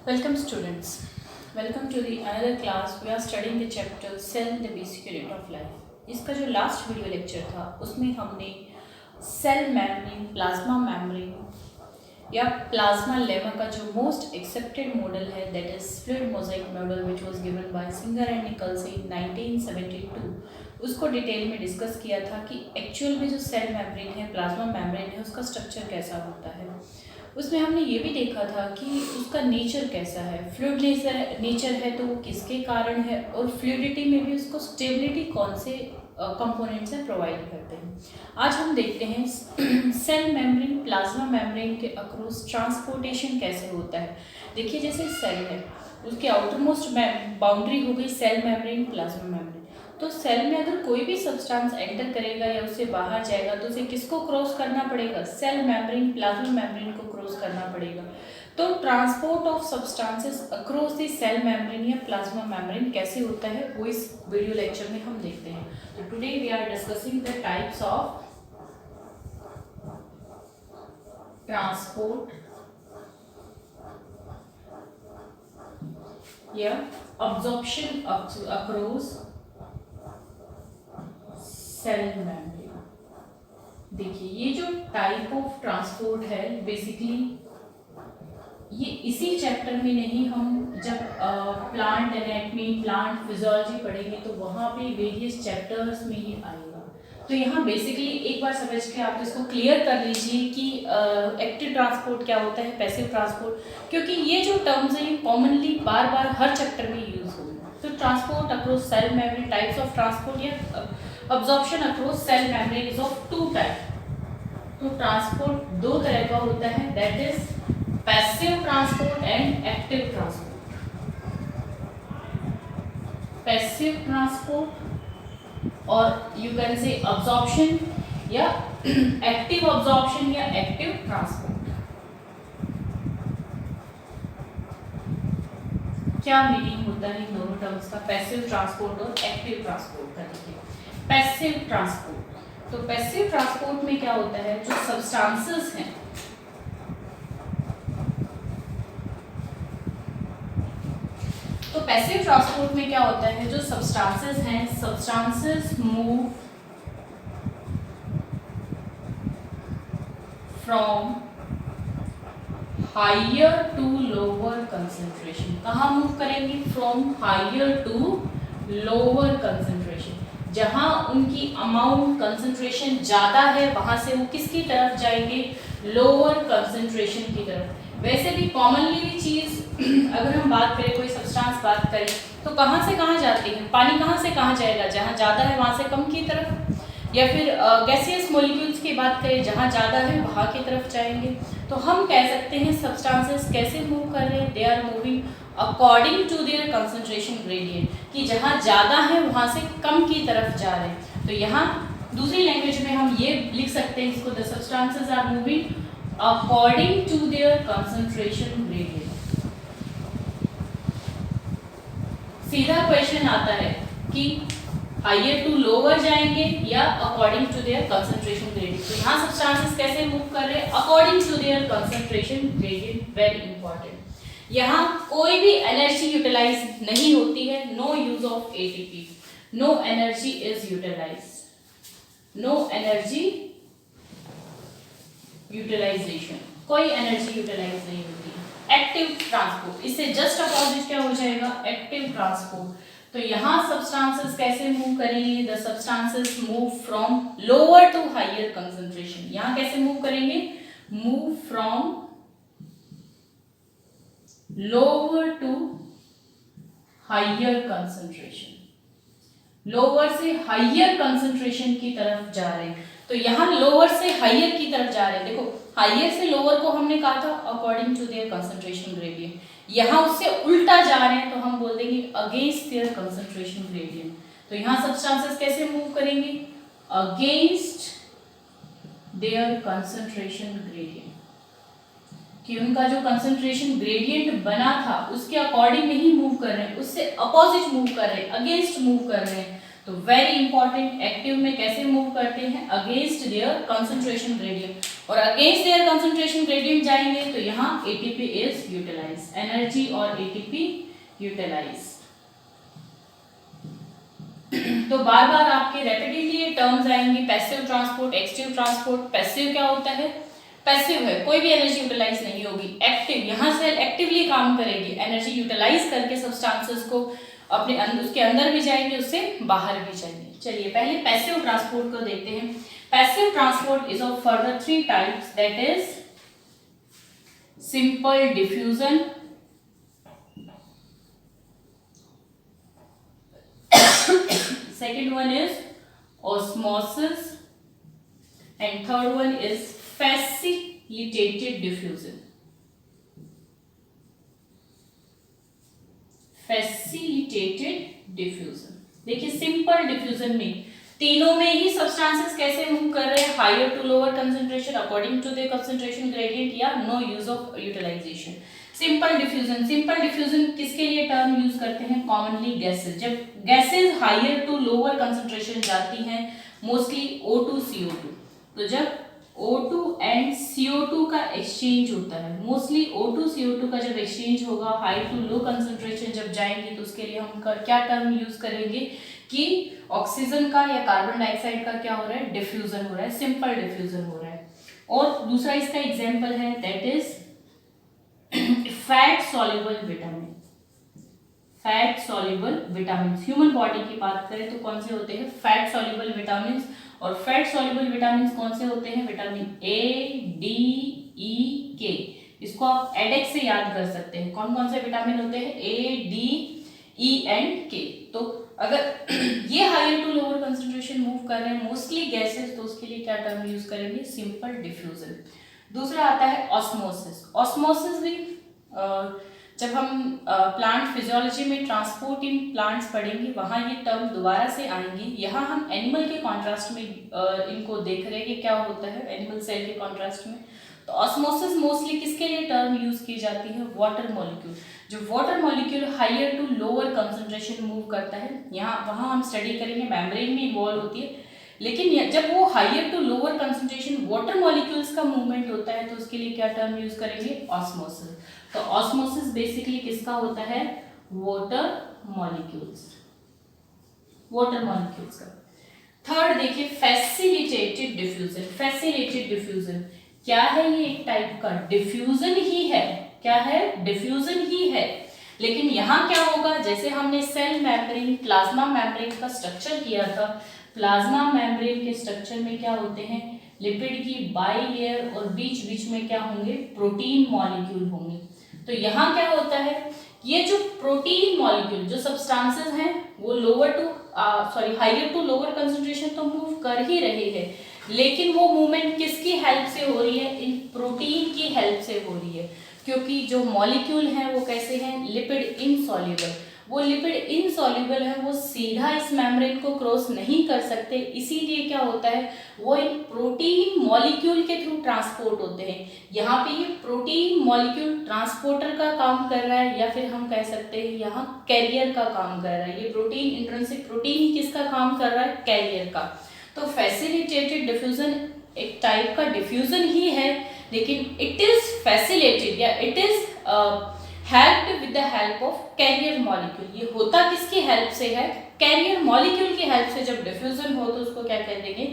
Welcome students. Welcome to the another class. We are studying the chapter Cell, the basic unit of life. इसका जो last video lecture था उसमें हमने cell membrane, plasma membrane या plasmalemma का जो most accepted model है that is fluid mosaic model which was given by Singer and Nicolson in 1972 उसको डिटेल में डिस्कस किया था कि एक्चुअल में जो सेल मेम्ब्रेन है, प्लाज्मा मेम्ब्रेन है, उसका स्ट्रक्चर कैसा होता है। उसमें हमने ये भी देखा था कि उसका नेचर कैसा है, फ्लूइड नेचर है तो वो किसके कारण है, और फ्लूइडिटी में भी उसको स्टेबिलिटी कौन से कंपोनेंट से प्रोवाइड करते हैं। आज हम देखते हैं सेल मेम्ब्रेन, प्लाज्मा मेम्ब्रेन के अक्रॉस ट्रांसपोर्टेशन कैसे होता है। देखिए जैसे सेल है, उसकी आउटरमोस्ट बाउंड्री हो गई सेल मेम्ब्रेन, प्लाज्मा मेम्ब्रेन। तो सेल में अगर कोई भी सब्सटेंस एंटर करेगा या उससे बाहर जाएगा तो उसे किसको क्रॉस करना पड़ेगा? सेल मेम्ब्रेन, प्लाज्मा मेम्ब्रेन को क्रॉस करना पड़ेगा। तो transport of substances across the cell membrane या प्लाज्मा मेम्ब्रेन कैसे होता है वो इस वीडियो लेक्चर में हम देखते हैं। तो today we are discussing the types of transport या अब्जॉर्प्शन अक्रॉस सेल मेम्ब्रेन। देखिए ये जो टाइप ऑफ ट्रांसपोर्ट है बेसिकली ये इसी चैप्टर में नहीं, हम जब प्लांट एनाटमी, प्लांट फिजियोलॉजी पढ़ेंगे तो वहाँ पे वेरियस चैप्टर्स में ये आएगा। तो यहाँ बेसिकली एक बार समझ के आप इसको क्लियर कर लीजिए कि एक्टिव ट्रांसपोर्ट क्या होता है, पैसिव ट्रांसपोर्ट, क्योंकि ये जो टर्म्स हैं ये कॉमनली बार बार हर चैप्टर में यूज होंगे। तो transport across cell membrane, types of transport या absorption across cell membrane is of two type. तो ट्रांसपोर्ट दो तरह का होता है, that is passive transport and active transport. Passive transport और यू कैन से अब्जॉर्प्शन या एक्टिव अब्जॉर्प्शन या एक्टिव ट्रांसपोर्ट। क्या मीनिंग होता है इन दोनों टर्म्स का, पैसिव ट्रांसपोर्ट और एक्टिव ट्रांसपोर्ट का? देखिए पैसिव ट्रांसपोर्ट, तो पैसिव ट्रांसपोर्ट में क्या होता है, जो सब्सटेंसेस हैं तो पैसिव ट्रांसपोर्ट में क्या होता है, जो सब्सटेंसेस हैं, substances move from higher to lower concentration. कहाँ मूव करेंगे? From higher to lower concentration. जहां उनकी अमाउंट कंसंट्रेशन ज्यादा है वहां से वो किसकी तरफ जाएंगे? लोअर कंसंट्रेशन की तरफ। वैसे भी कॉमनली चीज अगर हम बात करें, कोई सब्सटेंस बात करें तो कहाँ से कहाँ जाती है? पानी कहाँ से कहाँ जाएगा? जहाँ ज़्यादा है वहाँ से कम की तरफ। या फिर गैसियस मॉलिक्यूल्स की बात करें, जहाँ ज़्यादा है वहाँ की तरफ जाएंगे। तो हम कह सकते हैं सब्सटेंसेस कैसे मूव कर रहे हैं, they are moving according to their concentration gradient, कि जहाँ ज़्यादा है वहाँ से कम की तरफ जा रहे हैं। तो यहाँ दूसरी लैंग्वेज में हम ये लिख सकते हैं इसको, the substances are moving according to their concentration gradient. सीधा क्वेश्चन आता है कि हायर टू लोअर जाएंगे या according to their concentration gradient. तो यहाँ सब्सटेंसेस कैसे मूव कर रहे हैं? According to their concentration gradient. Very important. यहाँ कोई भी एनर्जी यूटिलाइज नहीं होती है, no use of ATP, no energy is utilise, no energy utilisation, कोई एनर्जी यूटिलाइज नहीं होती। एक्टिव ट्रांसपोर्ट, इससे जस्ट अपोजिट क्या हो जाएगा? Active transport. तो यहाँ सब्सटेंसेस कैसे मूव करेंगे? The substances move from lower to higher concentration. यहाँ कैसे मूव करेंगे? Move from lower to higher concentration, lower से हायर कंसंट्रेशन की तरफ जा रहे हैं। तो यहाँ लोअर से हायर की तरफ जा रहे हैं। देखो हायर से लोअर को हमने कहा था according to their concentration gradient, यहाँ उससे उल्टा जा रहे हैं तो हम बोल देंगे अगेंस्ट देयर कंसंट्रेशन ग्रेडियंट। तो यहाँ सब्सटेंसेस कैसे मूव करेंगे? अगेंस्ट देयर कंसंट्रेशन ग्रेडियंट, कि उनका जो कंसंट्रेशन ग्रेडियंट बना था उसके अकॉर्डिंग नहीं मूव कर रहे हैं, उससे अपोजिट मूव कर रहे हैं, अगेंस्ट मूव कर रहे हैं। तो वेरी इंपॉर्टेंट, एक्टिव में कैसे मूव करते हैं? Against their concentration gradient. और अगेंस्ट देयर कंसंट्रेशन ग्रेडियंट जाएंगे तो यहाँ एटीपी इज यूटिलाइज, एनर्जी और एटीपी यूटिलाइज। तो बार बार आपके रेपिडेटली ये टर्म्स आएंगे, passive transport, active transport. Passive क्या होता है? पैसिव है, कोई भी एनर्जी यूटिलाइज नहीं होगी। एक्टिव, यहाँ से एक्टिवली काम करेगी, एनर्जी यूटिलाइज करके सब्सटेंसेस को अपने उसके अंदर भी जाएंगे, उससे बाहर भी जाएंगे। चलिए पहले पैसिव ट्रांसपोर्ट को देखते हैं। Passive transport is of further 3 types, that is simple diffusion, second one is osmosis, and third one is facilitated diffusion. Facilitated diffusion, देखिए सिंपल डिफ्यूजन में तीनों में ही सब्सटेंसेस कैसे मूव कर रहे हैं, higher to lower concentration according to the concentration gradient, या no use of utilization. Simple diffusion, simple diffusion किसके लिए टर्म यूज करते हैं? कॉमनली गैसेस, जब gases higher to lower concentration जाती हैं, मोस्टली O2 CO2, तो जब O2 एंड CO2 का एक्सचेंज होता है, मोस्टली O2 CO2 का जब एक्सचेंज होगा, हाई टू लो कंसंट्रेशन जब जाएंगे, तो उसके लिए हम क्या टर्म यूज करेंगे कि ऑक्सीजन का या कार्बन डाइऑक्साइड का क्या हो रहा है? डिफ्यूजन हो रहा है, सिंपल डिफ्यूजन हो रहा है। और दूसरा इसका एग्जाम्पल है, that is fat soluble vitamin. Fat soluble vitamin, human body की बात करें तो कौन से होते हैं? Fat soluble vitamin. और फैट सॉल्युबल विटामिन कौन से होते हैं? विटामिन ए, डी, ई, के। इसको आप एडेक्स से याद कर सकते हैं। कौन कौन से विटामिन होते हैं? ए, डी, ई एंड के। तो अगर ये higher to lower concentration move कर रहे हैं, मोस्टली गैसेस, तो उसके लिए क्या टर्म यूज करेंगे? Simple diffusion. दूसरा आता है ऑस्मोसिस। ऑस्मोसिस भी जब हम प्लांट फिजियोलॉजी में ट्रांसपोर्ट इन प्लांट्स पढ़ेंगे, वहाँ ये टर्म दोबारा से आएंगी। यहाँ हम एनिमल के कॉन्ट्रास्ट में इनको देख रहे हैं कि क्या होता है एनिमल सेल के कॉन्ट्रास्ट में। तो ऑस्मोसिस मोस्टली किसके लिए टर्म यूज की जाती है? Water molecule. जो water molecule higher to lower concentration move करता है, यहाँ वहाँ हम स्टडी करेंगे, मेम्ब्रेन में इन्वॉल्व होती है, लेकिन जब वो higher to lower concentration water molecules का मूवमेंट होता है, तो उसके लिए क्या टर्म यूज करेंगे? ऑस्मोसिस। तो ऑस्मोसिस बेसिकली किसका होता है? वाटर मॉलिक्यूल्स, वाटर मॉलिक्यूल्स का। थर्ड देखिए फैसिलिटेटेड डिफ्यूजन। फैसिलिटेटेड डिफ्यूजन क्या है? ये एक टाइप का डिफ्यूजन ही है। क्या है? डिफ्यूजन ही है। लेकिन यहाँ क्या होगा? जैसे हमने सेल मेम्ब्रेन, प्लाज्मा मेम्ब्रेन का स्ट्रक्चर किया था, प्लाज्मा मेम्ब्रेन के स्ट्रक्चर में क्या होते हैं? लिपिड की बाई लेयर और बीच बीच में क्या होंगे? प्रोटीन मॉलिक्यूल होंगे। तो यहाँ क्या होता है? ये जो प्रोटीन मॉलिक्यूल, जो सब्सटेंसेस हैं, वो हायर टू लोअर कंसंट्रेशन तो मूव कर ही रहे हैं, लेकिन वो मूवमेंट किसकी हेल्प से हो रही है? इन प्रोटीन की हेल्प से हो रही है, क्योंकि जो मॉलिक्यूल हैं वो कैसे हैं? Lipid insoluble. वो लिपिड इनसॉल्युबल है, वो सीधा इस मेम्ब्रेन को क्रॉस नहीं कर सकते, इसीलिए क्या होता है? वो इन प्रोटीन मॉलिक्यूल के थ्रू ट्रांसपोर्ट होते हैं। यहाँ पे ये प्रोटीन मॉलिक्यूल ट्रांसपोर्टर का काम कर रहा है, या फिर हम कह सकते हैं यहाँ कैरियर का काम कर रहा है। ये प्रोटीन, इंट्रिंसिक प्रोटीन ही किसका काम कर रहा है? कैरियर का। तो फैसिलिटेटेड डिफ्यूजन एक टाइप का डिफ्यूजन ही है, लेकिन इट इज फैसिलिटेटेड या it is helped with the help of carrier molecule. ये होता किसकी हेल्प से है? कैरियर मॉलिक्यूल की हेल्प से जब डिफ्यूजन हो तो उसको क्या कह देंगे?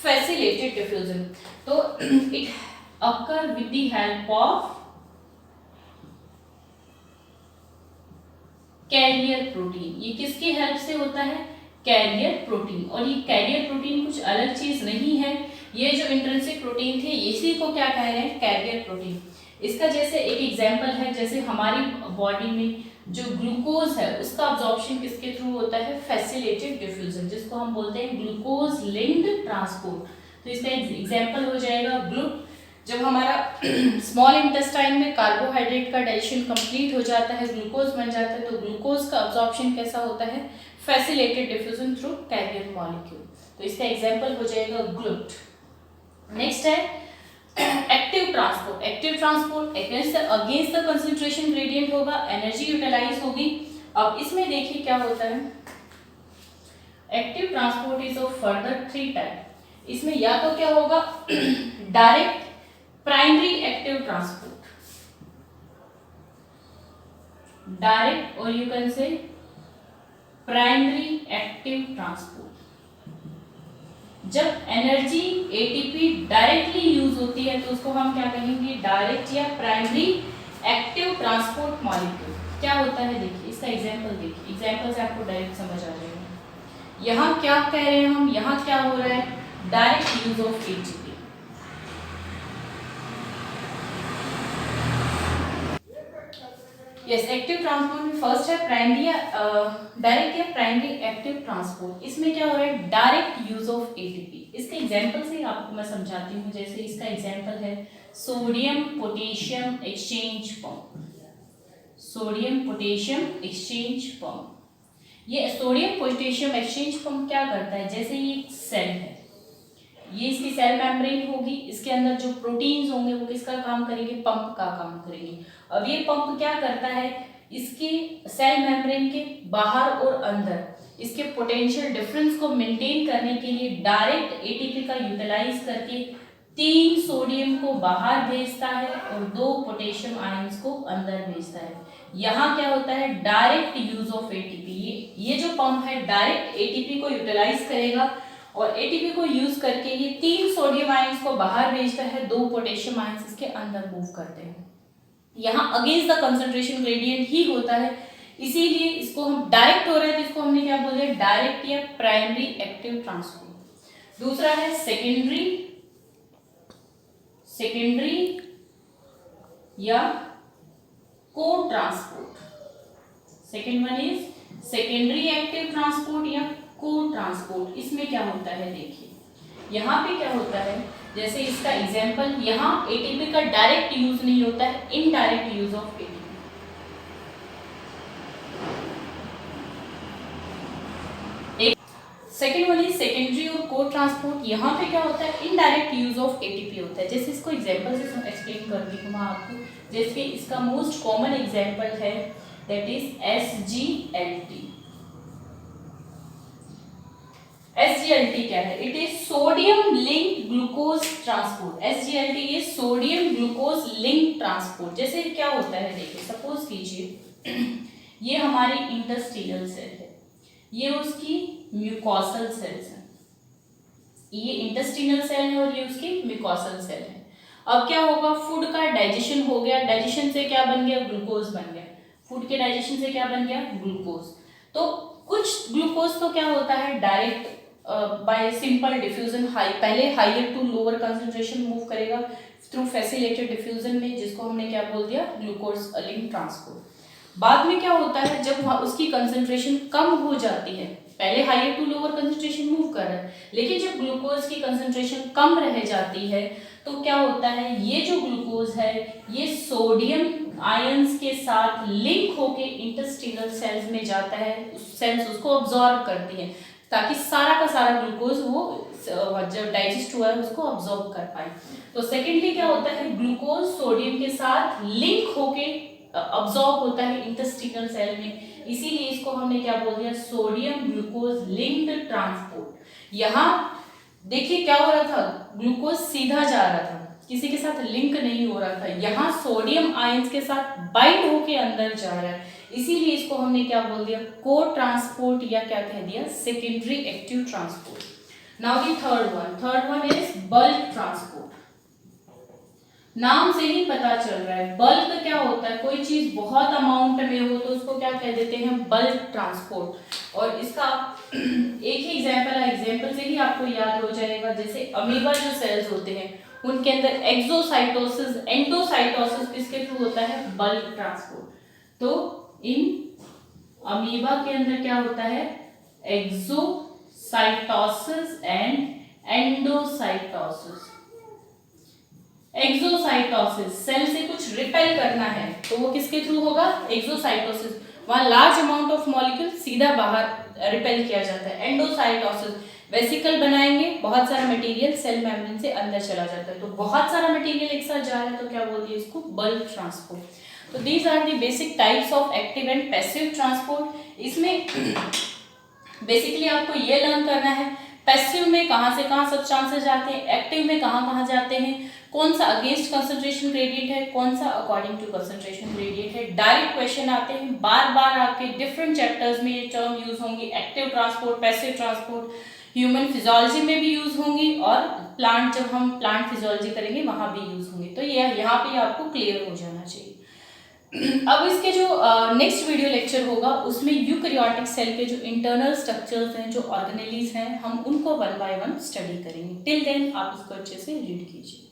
Facilitated diffusion. तो it occur with the help of carrier protein. ये किसकी हेल्प से होता है? Carrier protein. और ये कैरियर प्रोटीन कुछ अलग चीज नहीं है, ये जो इंट्रिंसिक प्रोटीन थे इसी को क्या कह रहे हैं? Carrier protein. इसका जैसे एक एग्जांपल है, जैसे हमारी बॉडी में जो ग्लूकोज है उसका अब्जॉर्प्शन किसके थ्रू होता है? फैसिलिटेटेड डिफ्यूजन, जिसको हम बोलते हैं ग्लूकोज लिंक्ड ट्रांसपोर्ट। तो इसका एग्जांपल हो जाएगा ग्लूट। जब हमारा स्मॉल इंटेस्टाइन में कार्बोहाइड्रेट का डाइजेशन कंप्लीट हो जाता है, ग्लूकोज बन जाता है, तो ग्लूकोज का अब्जॉर्प्शन कैसा होता है? Facilitated diffusion through carrier molecule. तो इसका एग्जांपल हो जाएगा ग्लूट। नेक्स्ट है active transport. Active transport against the concentration gradient होगा, एनर्जी यूटिलाइज होगी। अब इसमें देखिए क्या होता है, active transport is of further 3 type. इसमें या तो क्या होगा, direct primary active transport, direct और you can say primary active transport. जब एनर्जी एटीपी डायरेक्टली यूज होती है तो उसको हम क्या कहेंगे, डायरेक्ट या प्राइमरी एक्टिव ट्रांसपोर्ट मॉलिक्यूल। क्या होता है देखिए, इसका एग्जांपल देखिए, एग्जांपल से आपको डायरेक्ट समझ आ जाएगा। यहाँ क्या कह रहे हैं हम, यहाँ क्या हो रहा है, direct use of ATP. Yes, active transport में फर्स्ट है प्राइमरी डायरेक्ट या प्राइमरी एक्टिव ट्रांसपोर्ट। इसमें क्या हो रहा है, डायरेक्ट यूज ऑफ एटीपी। इसके एग्जांपल से आपको मैं समझाती हूँ। जैसे इसका एग्जांपल है sodium potassium exchange pump. Sodium potassium exchange pump. ये सोडियम पोटेशियम एक्सचेंज पंप क्या करता है, जैसे ये एक सेल है, ये इसकी सेल मेम्ब्रेन होगी, इसके अंदर जो प्रोटीन्स होंगे वो किसका काम करेंगे, पंप का काम करेंगे। अब ये पंप क्या करता है, इसके सेल मेम्ब्रेन के बाहर और अंदर इसके पोटेंशियल डिफरेंस को मेंटेन करने के लिए डायरेक्ट एटीपी का यूटिलाइज करके 3 सोडियम को बाहर भेजता है और 2 पोटेशियम आयंस को अंदर भेजता है। यहाँ क्या होता है, डायरेक्ट यूज ऑफ एटीपी। ये जो पंप है डायरेक्ट एटीपी को यूटिलाइज करेगा और एटीपी को यूज करके ये 3 सोडियम आयंस को बाहर भेजता है, 2 पोटेशियम आयंस इसके अंदर मूव करते हैं। यहाँ अगेंस्ट द कंसंट्रेशन ग्रेडियंट ही होता है, इसीलिए इसको हम डायरेक्ट हो रहा है तो इसको हमने क्या बोल दिया, डायरेक्ट या प्राइमरी एक्टिव ट्रांसपोर्ट। दूसरा है सेकेंडरी या को transport. Second one is secondary active transport या को ट्रांसपोर्ट। इसमें क्या होता है देखिए, यहाँ पे क्या होता है, जैसे इसका एग्जांपल, यहाँ एटीपी का डायरेक्ट यूज नहीं होता है, indirect use of ATP. Second one is secondary और को ट्रांसपोर्ट। यहाँ पे क्या होता है, इनडायरेक्ट यूज ऑफ एटीपी होता है। जैसे इसको एग्जांपल से एक्सप्लेन करती हूँ मैं आपको। जैसे इसका मोस्ट कॉमन एग्जांपल है दैट इज SgLT। SgLT क्या है, it is sodium linked glucose transport. SgLT is sodium glucose linked transport. जैसे क्या होता है देखिए, सपोज कीजिए ये हमारी इंटेस्टिनल सेल है, ये उसकी म्यूकोसल सेल्स है, ये इंटेस्टिनल सेल है और ये उसकी म्यूकोसल सेल है। अब क्या होगा, फूड का डाइजेशन हो गया, डाइजेशन से क्या बन गया, ग्लूकोज बन गया। फूड के डाइजेशन से क्या बन गया, ग्लूकोज। तो कुछ ग्लूकोज तो क्या होता है, डायरेक्ट बाय सिंपल डिफ्यूजन पहले higher to lower concentration move करेगा थ्रू फैसिलिटेटेड डिफ्यूजन में, जिसको हमने क्या बोल दिया, ग्लूकोज लिंक्ड ट्रांसपोर्ट। बाद में क्या होता है, जब उसकी कंसंट्रेशन कम हो जाती है, पहले higher to lower concentration move कर रहा है, लेकिन जब ग्लूकोज की कंसंट्रेशन कम रह जाती है तो क्या होता है, ये जो ग्लूकोज है ये सोडियम आयंस के साथ लिंक होके इंटेस्टिनल सेल्स में जाता है, सेल्स उसको अब्सॉर्ब करती हैं ताकि सारा का सारा ग्लूकोज वो जब डाइजेस्ट हुआ है उसको अब्सॉर्ब कर पाए। तो सेकेंडली क्या होता है, ग्लूकोज सोडियम के साथ लिंक होके अब्सॉर्ब होता है इंटेस्टिनल सेल में, इसीलिए इसको हमने क्या बोल दिया, सोडियम ग्लूकोज लिंक्ड ट्रांसपोर्ट। यहाँ देखिए क्या हो रहा था, ग्लूकोज सीधा जा रहा था, किसी के साथ लिंक नहीं हो रहा था, यहाँ सोडियम आयंस के साथ बाइंड होके अंदर जा रहा है, इसीलिए इसको हमने क्या बोल दिया, को ट्रांसपोर्ट या क्या कह दिया, secondary active transport. Now the third one is bulk transport. नाम से ही पता चल रहा है बल्क क्या होता है, कोई चीज बहुत अमाउंट में हो तो उसको क्या कह देते हैं, बल्क ट्रांसपोर्ट। और इसका एक ही एग्जांपल है, एग्जांपल से ही आपको याद हो जाएगा। जैसे अमीबा जो सेल्स होते हैं उनके अंदर एक्सोसाइटोसिस एंडोसाइटोसिस किसके थ्रू होता है, बल्क ट्रांसपोर्ट। तो इन अमीबा के अंदर क्या होता है, exocytosis and endocytosis. Exocytosis, cell से कुछ रिपेल करना है तो वो किसके थ्रू होगा, एक्सोसाइटोसिस, वहां लार्ज अमाउंट ऑफ मॉलिक्यूल सीधा बाहर रिपेल किया जाता है। एंडोसाइटोसिस, वेसिकल बनाएंगे, बहुत सारा मटेरियल सेल मेम्ब्रेन से अंदर चला जाता है, तो बहुत सारा मटेरियल एक साथ जा रहा है तो क्या बोलते हैं इसको, बल्क ट्रांसपोर्ट। तो these are the basic types of active and passive transport. इसमें बेसिकली आपको ये लर्न करना है पैसिव में कहाँ से कहाँ सब्सटेंसेस जाते हैं, एक्टिव में कहाँ कहाँ जाते हैं। कौन सा अगेंस्ट कंसंट्रेशन ग्रेडियंट है, कौन सा अकॉर्डिंग टू कंसंट्रेशन ग्रेडियंट है। डायरेक्ट क्वेश्चन आते हैं, बार बार आपके डिफरेंट चैप्टर्स में ये टर्म यूज होंगी। Active transport, passive transport, human physiology में भी यूज होंगी और प्लांट, जब हम प्लांट फिजियोलॉजी करेंगे वहां भी यूज होंगी। तो ये यहाँ पे आपको क्लियर हो जाना चाहिए। अब इसके जो नेक्स्ट वीडियो लेक्चर होगा उसमें यूकैरियोटिक सेल के जो इंटरनल स्ट्रक्चर्स हैं, जो ऑर्गेनेलीज हैं, हम उनको 1 बाय 1 स्टडी करेंगे। टिल देन आप इसको अच्छे से रीड कीजिए।